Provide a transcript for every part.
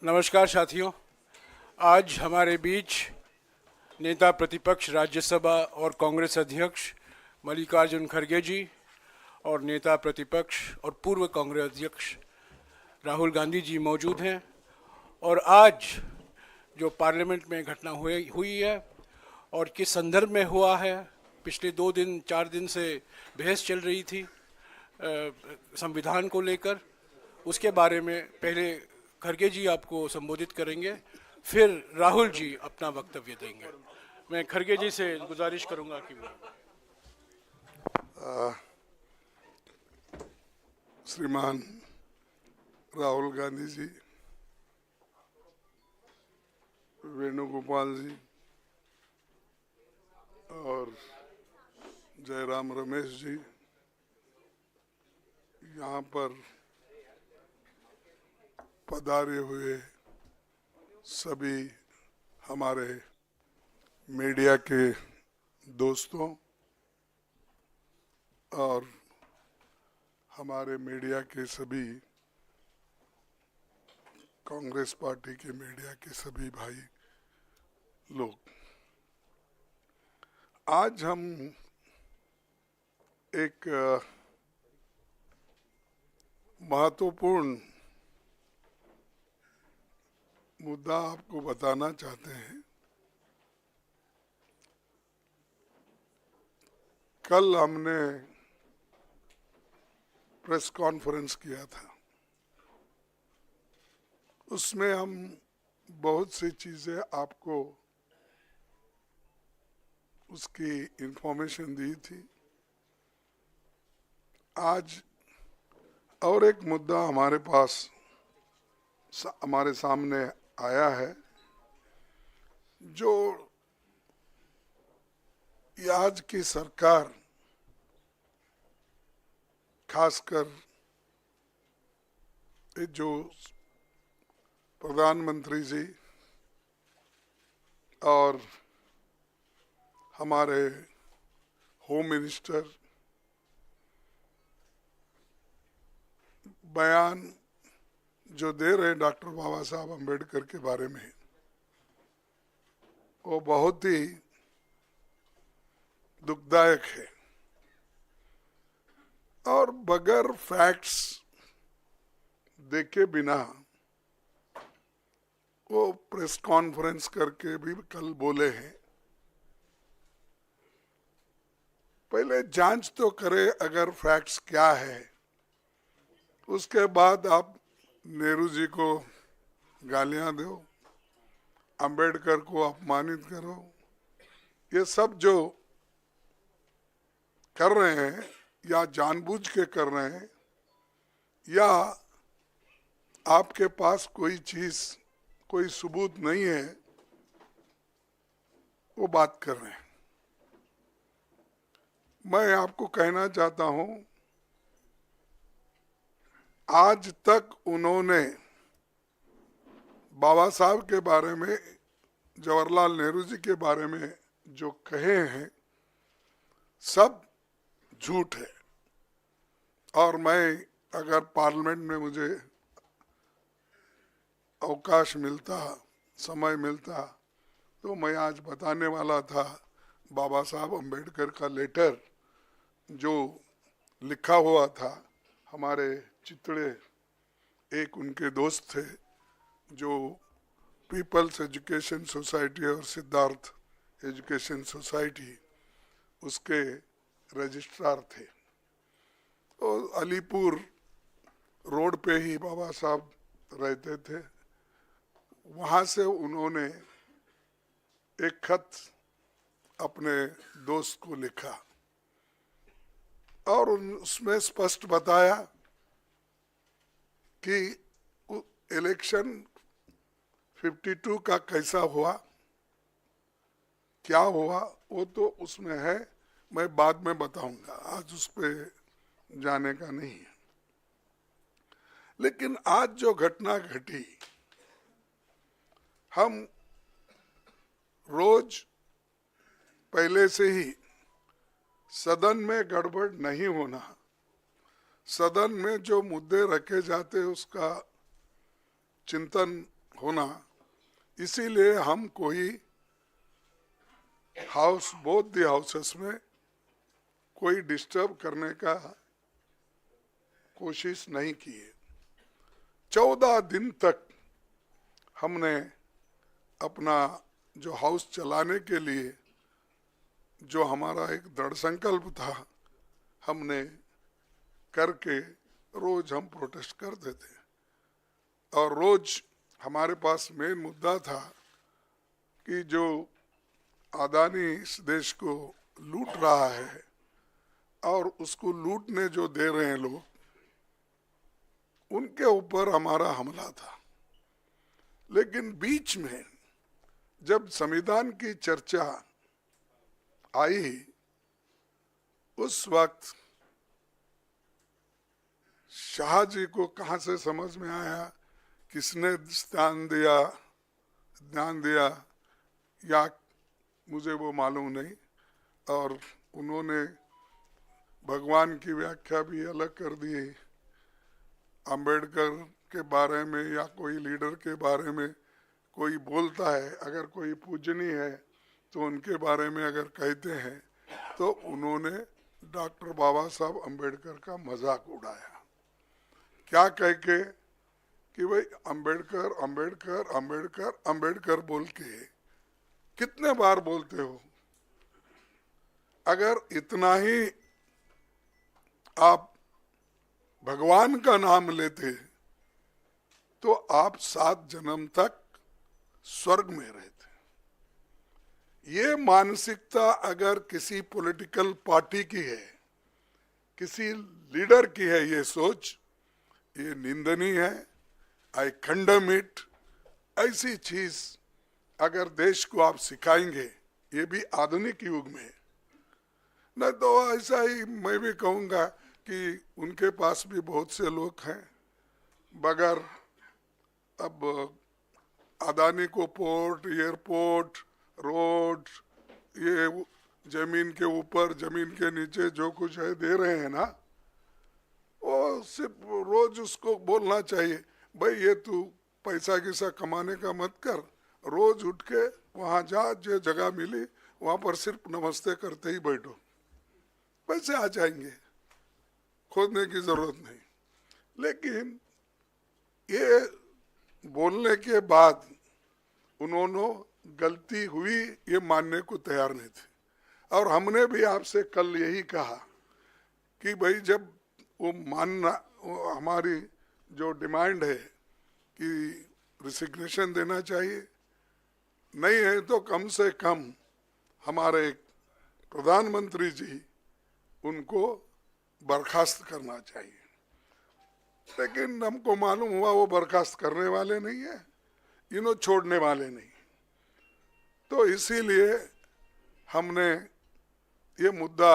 नमस्कार साथियों। आज हमारे बीच नेता प्रतिपक्ष राज्यसभा और कांग्रेस अध्यक्ष मल्लिकार्जुन खड़गे जी और नेता प्रतिपक्ष और पूर्व कांग्रेस अध्यक्ष राहुल गांधी जी मौजूद हैं। और आज जो पार्लियामेंट में घटना हुई है और किस संदर्भ में हुआ है, पिछले 2 दिन 4 दिन से बहस चल रही थी संविधान को लेकर, उसके बारे में पहले खड़गे जी आपको संबोधित करेंगे, फिर राहुल जी अपना वक्तव्य देंगे। मैं खड़गे जी से गुजारिश करूंगा कि श्रीमान राहुल गांधी जी, वेणुगोपाल जी और जयराम रमेश जी, यहाँ पर पधारे हुए सभी हमारे मीडिया के दोस्तों और हमारे मीडिया के सभी कांग्रेस पार्टी के मीडिया के सभी भाई लोग, आज हम एक महत्वपूर्ण मुद्दा आपको बताना चाहते हैं। कल हमने प्रेस कॉन्फ्रेंस किया था, उसमें हम बहुत सी चीजें आपको उसकी इंफॉर्मेशन दी थी। आज और एक मुद्दा हमारे पास हमारे सामने आया है, जो आज की सरकार, खासकर जो प्रधानमंत्री जी और हमारे होम मिनिस्टर बयान जो दे रहे हैं डॉक्टर बाबा साहब अम्बेडकर के बारे में, वो बहुत ही दुखदायक है और बगैर फैक्ट्स देखे बिना वो प्रेस कॉन्फ्रेंस करके भी कल बोले हैं। पहले जांच तो करे अगर फैक्ट्स क्या है, उसके बाद आप नेहरू जी को गालियां दो, अंबेडकर को अपमानित करो। ये सब जो कर रहे हैं या जानबूझ के कर रहे हैं या आपके पास कोई चीज, कोई सबूत नहीं है, वो बात कर रहे हैं। मैं आपको कहना चाहता हूं, आज तक उन्होंने बाबा साहब के बारे में, जवाहरलाल नेहरू जी के बारे में जो कहे हैं, सब झूठ है। और मैं अगर पार्लियामेंट में मुझे अवकाश मिलता, समय मिलता, तो मैं आज बताने वाला था बाबा साहब अम्बेडकर का लेटर जो लिखा हुआ था। हमारे चितड़े एक उनके दोस्त थे जो पीपल्स एजुकेशन सोसाइटी और सिद्धार्थ एजुकेशन सोसाइटी उसके रजिस्ट्रार थे। और अलीपुर रोड पे ही बाबा साहब रहते थे। वहाँ से उन्होंने एक खत अपने दोस्त को लिखा और उसमें स्पष्ट बताया कि इलेक्शन 52 का कैसा हुआ, क्या हुआ, वो तो उसमें है, मैं बाद में बताऊंगा, आज उस पर जाने का नहीं है। लेकिन आज जो घटना घटी, हम रोज पहले से ही सदन में गड़बड़ नहीं होना, सदन में जो मुद्दे रखे जाते उसका चिंतन होना, इसीलिए हम कोई हाउस, बोथ द हाउसेस में कोई डिस्टर्ब करने का कोशिश नहीं किए। 14 दिन तक हमने अपना जो हाउस चलाने के लिए जो हमारा एक दृढ़ संकल्प था, हमने करके रोज हम प्रोटेस्ट करते थे। और रोज हमारे पास मेन मुद्दा था कि जो अदानी इस देश को लूट रहा है और उसको लूटने जो दे रहे हैं लोग, उनके ऊपर हमारा हमला था। लेकिन बीच में जब संविधान की चर्चा आई, उस वक्त शाह जी को कहां से समझ में आया, किसने ध्यान दिया या मुझे वो मालूम नहीं, और उन्होंने भगवान की व्याख्या भी अलग कर दी। अंबेडकर के बारे में या कोई लीडर के बारे में कोई बोलता है, अगर कोई पूजनीय है तो उनके बारे में अगर कहते हैं तो उन्होंने डॉक्टर बाबा साहब अंबेडकर का मजाक उड़ाया। क्या कह के कि भाई अंबेडकर अंबेडकर अंबेडकर अंबेडकर बोल के कितने बार बोलते हो? अगर इतना ही आप भगवान का नाम लेते तो आप 7 जन्म तक स्वर्ग में रहते। ये मानसिकता अगर किसी पॉलिटिकल पार्टी की है, किसी लीडर की है, ये सोच, ये निंदनीय है। आई कंडेम इट। ऐसी चीज अगर देश को आप सिखाएंगे, ये भी आधुनिक युग में, न तो ऐसा ही मैं भी कहूँगा कि उनके पास भी बहुत से लोग हैं, बगैर अब अदानी को पोर्ट, एयरपोर्ट, रोड, ये जमीन के ऊपर जमीन के नीचे जो कुछ है दे रहे हैं ना, वो सिर्फ रोज उसको बोलना चाहिए, भाई ये तू पैसा किसा कमाने का मत कर, रोज उठ के वहाँ जा, जो जगह मिली वहाँ पर सिर्फ नमस्ते करते ही बैठो, पैसे आ जाएंगे, खोदने की जरूरत नहीं। लेकिन ये बोलने के बाद उन्होंने गलती हुई ये मानने को तैयार नहीं थे। और हमने भी आपसे कल यही कहा कि भाई जब वो मानना, वो हमारी जो डिमांड है कि रिसिग्नेशन देना चाहिए, नहीं है तो कम से कम हमारे प्रधानमंत्री जी उनको बर्खास्त करना चाहिए। लेकिन हमको मालूम हुआ वो बर्खास्त करने वाले नहीं है, इन्हों छोड़ने वाले नहीं। तो इसीलिए हमने ये मुद्दा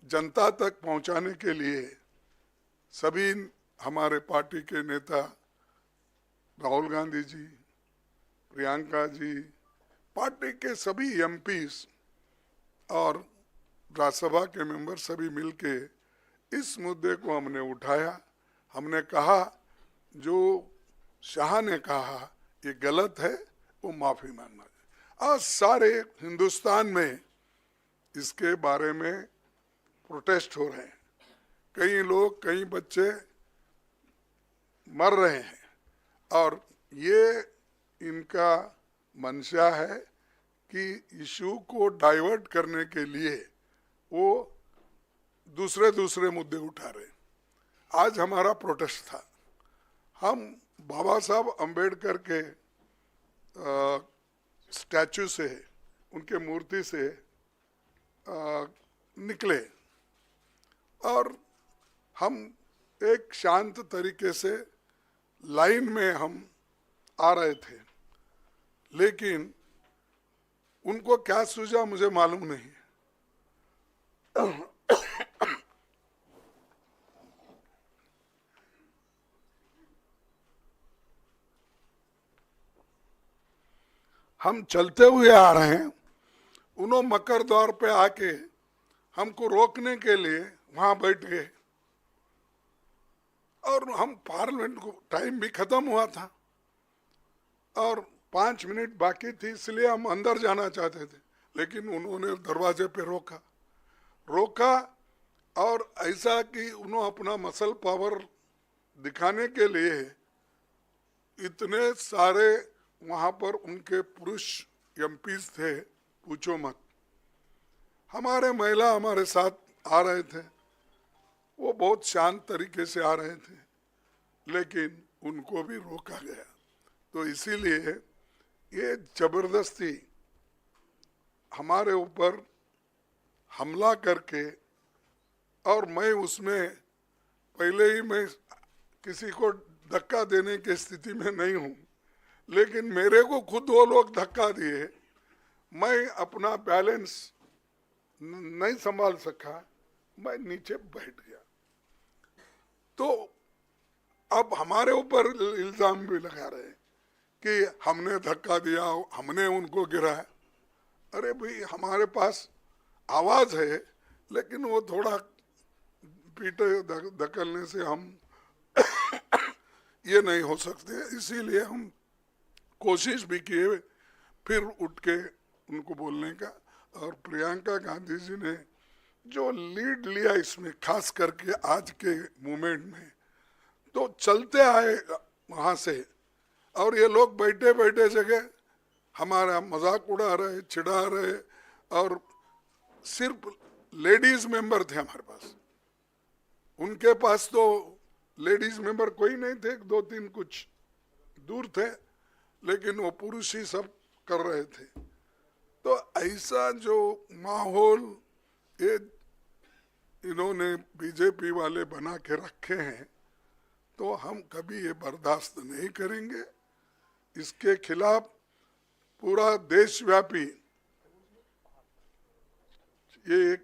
जनता तक पहुंचाने के लिए सभी हमारे पार्टी के नेता, राहुल गांधी जी, प्रियंका जी, पार्टी के सभी एमपीस और राज्यसभा के मेंबर सभी मिलके इस मुद्दे को हमने उठाया। हमने कहा जो शाह ने कहा ये गलत है, वो माफी मांगना चाहिए। आज सारे हिंदुस्तान में इसके बारे में प्रोटेस्ट हो रहे हैं, कई लोग, कई बच्चे मर रहे हैं, और ये इनका मंशा है कि इशू को डाइवर्ट करने के लिए वो दूसरे मुद्दे उठा रहे। आज हमारा प्रोटेस्ट था, हम बाबा साहब अंबेडकर के स्टैचू से, उनके मूर्ति से निकले और हम एक शांत तरीके से लाइन में हम आ रहे थे। लेकिन उनको क्या सूझा मुझे मालूम नहीं। हम चलते हुए आ रहे हैं, उन्होंने मकर द्वार पे आके हमको रोकने के लिए वहां बैठ गए, और हम पार्लियामेंट को टाइम भी खत्म हुआ था, और 5 मिनट बाकी थी, इसलिए हम अंदर जाना चाहते थे, लेकिन उन्होंने दरवाजे पे रोका और ऐसा कि उन्होंने अपना मसल पावर दिखाने के लिए इतने सारे वहां पर उनके पुरुष एमपीज थे, पूछो मत। हमारे महिला हमारे साथ आ रहे थे, वो बहुत शांत तरीके से आ रहे थे, लेकिन उनको भी रोका गया। तो इसीलिए ये जबरदस्ती हमारे ऊपर हमला करके, और मैं उसमें पहले ही मैं किसी को धक्का देने की स्थिति में नहीं हूँ, लेकिन मेरे को खुद वो लोग धक्का दिए, मैं अपना बैलेंस नहीं संभाल सका, मैं नीचे बैठ गया। तो अब हमारे ऊपर इल्जाम भी लगा रहे कि हमने धक्का दिया, हमने उनको गिराया। अरे भाई, हमारे पास आवाज है, लेकिन वो थोड़ा पीटे धकलने से हम ये नहीं हो सकते, इसीलिए हम कोशिश भी किए फिर उठ के उनको बोलने का। और प्रियंका गांधी जी ने जो लीड लिया इसमें, खास करके आज के मूवमेंट में, तो चलते आए वहां से, और ये लोग बैठे बैठे जगह हमारा मजाक उड़ा रहे, चिढ़ा रहे, और सिर्फ लेडीज मेंबर थे हमारे पास। उनके पास तो लेडीज मेंबर कोई नहीं थे, 2-3 कुछ दूर थे, लेकिन वो पुरुष ही सब कर रहे थे। तो ऐसा जो माहौल ये इन्होंने बीजेपी वाले बना के रखे हैं, तो हम कभी ये बर्दाश्त नहीं करेंगे। इसके खिलाफ पूरा देशव्यापी ये एक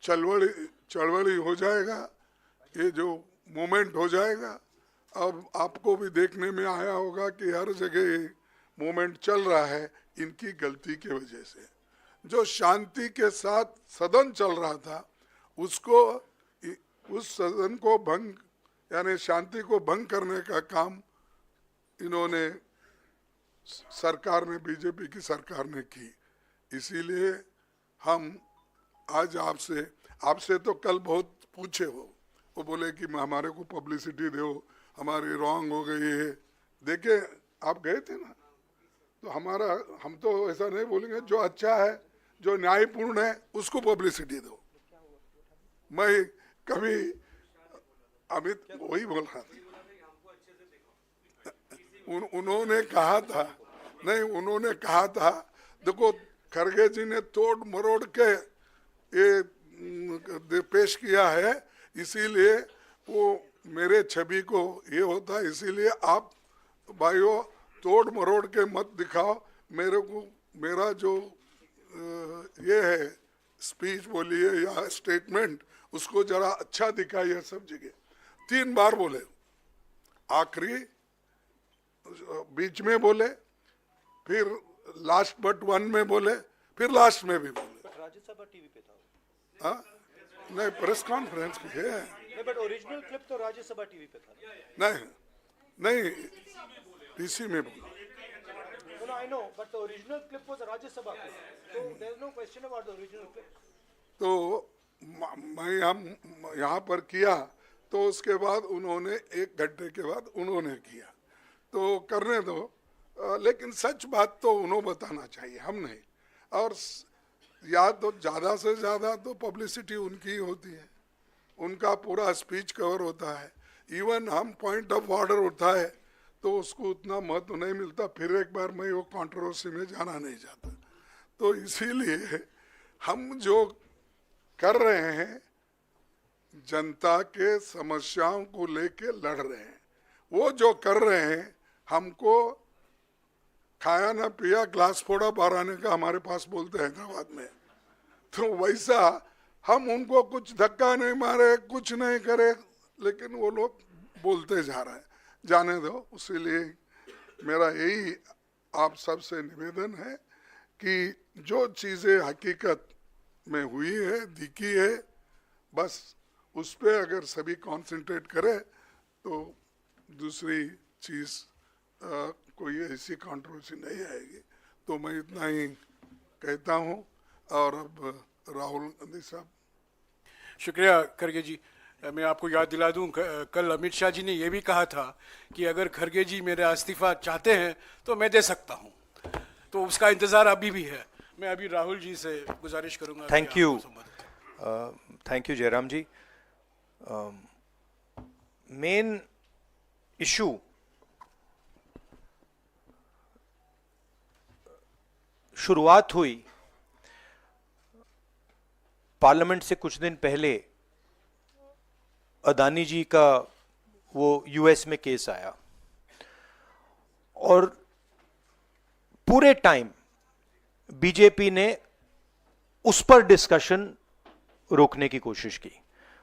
चळवळी हो जाएगा, ये जो मूवमेंट हो जाएगा। अब आपको भी देखने में आया होगा कि हर जगह ये मूवमेंट चल रहा है इनकी गलती की वजह से। जो शांति के साथ सदन चल रहा था, उसको, उस सदन को भंग, यानी शांति को भंग करने का काम इन्होंने, सरकार ने, बीजेपी की सरकार ने की। इसीलिए हम आज आपसे तो कल बहुत पूछे हो, वो बोले कि हमारे को पब्लिसिटी दो, हमारी रॉन्ग हो गई है। देखिए, आप गए थे ना, तो हम तो ऐसा नहीं बोलेंगे, जो अच्छा है, जो न्यायपूर्ण है, उसको पब्लिसिटी दो। मैं कभी अमित वही बोल रहा था, उन्होंने कहा था, नहीं, उन्होंने कहा था, देखो खरगे जी ने तोड़ मरोड़ के ये पेश किया है, इसीलिए वो मेरे छवि को ये होता है, इसीलिए आप भाइयों तोड़ मरोड़ के मत दिखाओ मेरे को। मेरा जो ये है स्पीच बोलिए या स्टेटमेंट, उसको जरा अच्छा दिखाइए सब जगह। 3 बार बोले, आखिरी, बीच में बोले, फिर लास्ट बट वन में बोले, फिर लास्ट में भी बोले। राज्यसभा टीवी पे था। हाँ, नहीं, प्रेस कॉन्फ्रेंस पे है। नहीं, बट ओरिजिनल क्लिप तो राज्यसभा टीवी पे था। नहीं, पीसी में बोला। No, I know, but the original clip was a Rajya clip. So there is no question about the original clip. तो मैं हम यहाँ पर किया, तो उसके बाद उन्होंने 1 घंटे के बाद उन्होंने किया, तो करने दो, लेकिन सच बात तो उन्होंने बताना चाहिए, हम नहीं। और या तो ज़्यादा से ज़्यादा तो पब्लिसिटी उनकी ही होती है, उनका पूरा स्पीच कवर होता है। इवन हम पॉइंट ऑफ ऑर्डर उठाए तो उसको उतना महत्व नहीं मिलता। फिर एक बार मैं वो कंट्रोवर्सी में जाना नहीं चाहता। तो इसीलिए हम जो कर रहे हैं, जनता के समस्याओं को लेके लड़ रहे हैं। वो जो कर रहे हैं, हमको खाया ना पिया ग्लास फोड़ा बाराने का हमारे पास बोलते हैं हैदराबाद में, तो वैसा हम उनको कुछ धक्का नहीं मारे, कुछ नहीं करे, लेकिन वो लोग बोलते जा रहे हैं। जाने दो। इसीलिए मेरा यही आप सबसे निवेदन है कि जो चीज़ें हकीकत में हुई है, दिखी है, बस उस पर अगर सभी कंसंट्रेट करें तो दूसरी चीज़ को ये ऐसी कंट्रोवर्सी नहीं आएगी। तो मैं इतना ही कहता हूँ। और अब राहुल गांधी साहब। शुक्रिया खड़गे जी। मैं आपको याद दिला दूं, कल अमित शाह जी ने यह भी कहा था कि अगर खड़गे जी मेरा इस्तीफा चाहते हैं तो मैं दे सकता हूं, तो उसका इंतजार अभी भी है। मैं अभी राहुल जी से गुजारिश करूंगा। Thank you, thank you Jairam ji. Main issue शुरुआत हुई पार्लियामेंट से कुछ दिन पहले। अदानी जी का वो यूएस में केस आया और पूरे टाइम बीजेपी ने उस पर डिस्कशन रोकने की कोशिश की।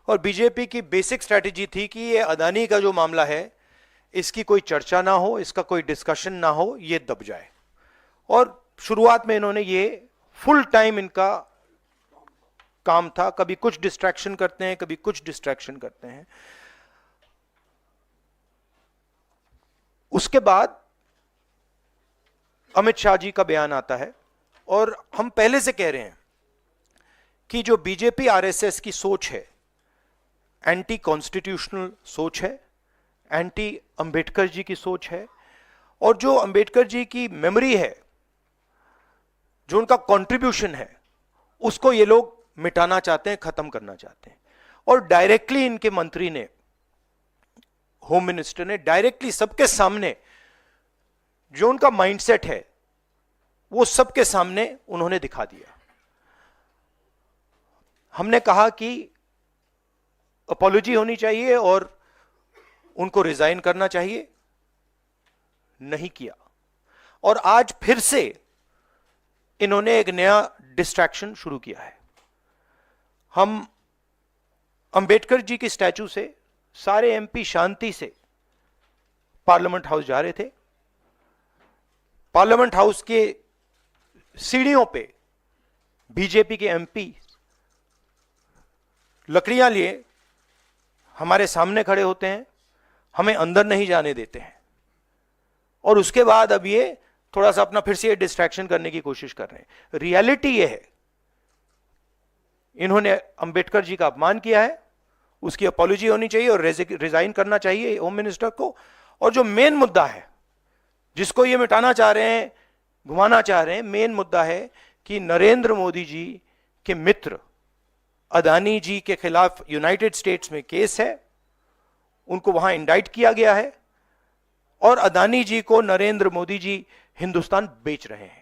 और बीजेपी की बेसिक स्ट्रैटेजी थी कि ये अदानी का जो मामला है इसकी कोई चर्चा ना हो, इसका कोई डिस्कशन ना हो, ये दब जाए। और शुरुआत में इन्होंने ये फुल टाइम इनका काम था, कभी कुछ डिस्ट्रैक्शन करते हैं, कभी कुछ डिस्ट्रैक्शन करते हैं। उसके बाद अमित शाह जी का बयान आता है और हम पहले से कह रहे हैं कि जो बीजेपी आरएसएस की सोच है एंटी कॉन्स्टिट्यूशनल सोच है, एंटी अंबेडकर जी की सोच है, और जो अंबेडकर जी की मेमोरी है, जो उनका कंट्रीब्यूशन है, उसको ये लोग मिटाना चाहते हैं, खत्म करना चाहते हैं। और डायरेक्टली इनके मंत्री ने, होम मिनिस्टर ने डायरेक्टली सबके सामने जो उनका माइंडसेट है वो सबके सामने उन्होंने दिखा दिया। हमने कहा कि अपॉलॉजी होनी चाहिए और उनको रिजाइन करना चाहिए, नहीं किया। और आज फिर से इन्होंने एक नया डिस्ट्रैक्शन शुरू किया है। हम अंबेडकर जी की स्टैचू से सारे एमपी शांति से पार्लियामेंट हाउस जा रहे थे। पार्लियामेंट हाउस के सीढ़ियों पे बीजेपी के एमपी लकड़ियां लिए हमारे सामने खड़े होते हैं, हमें अंदर नहीं जाने देते हैं। और उसके बाद अब ये थोड़ा सा अपना फिर से ये डिस्ट्रैक्शन करने की कोशिश कर रहे हैं। रियलिटी ये है, इन्होंने अंबेडकर जी का अपमान किया है, उसकी अपॉलॉजी होनी चाहिए और रिजाइन करना चाहिए होम मिनिस्टर को। और जो मेन मुद्दा है जिसको ये मिटाना चाह रहे हैं, घुमाना चाह रहे हैं, मेन मुद्दा है कि नरेंद्र मोदी जी के मित्र अदानी जी के खिलाफ यूनाइटेड स्टेट्स में केस है, उनको वहां इंडाइट किया गया है और अदानी जी को नरेंद्र मोदी जी हिंदुस्तान बेच रहे हैं।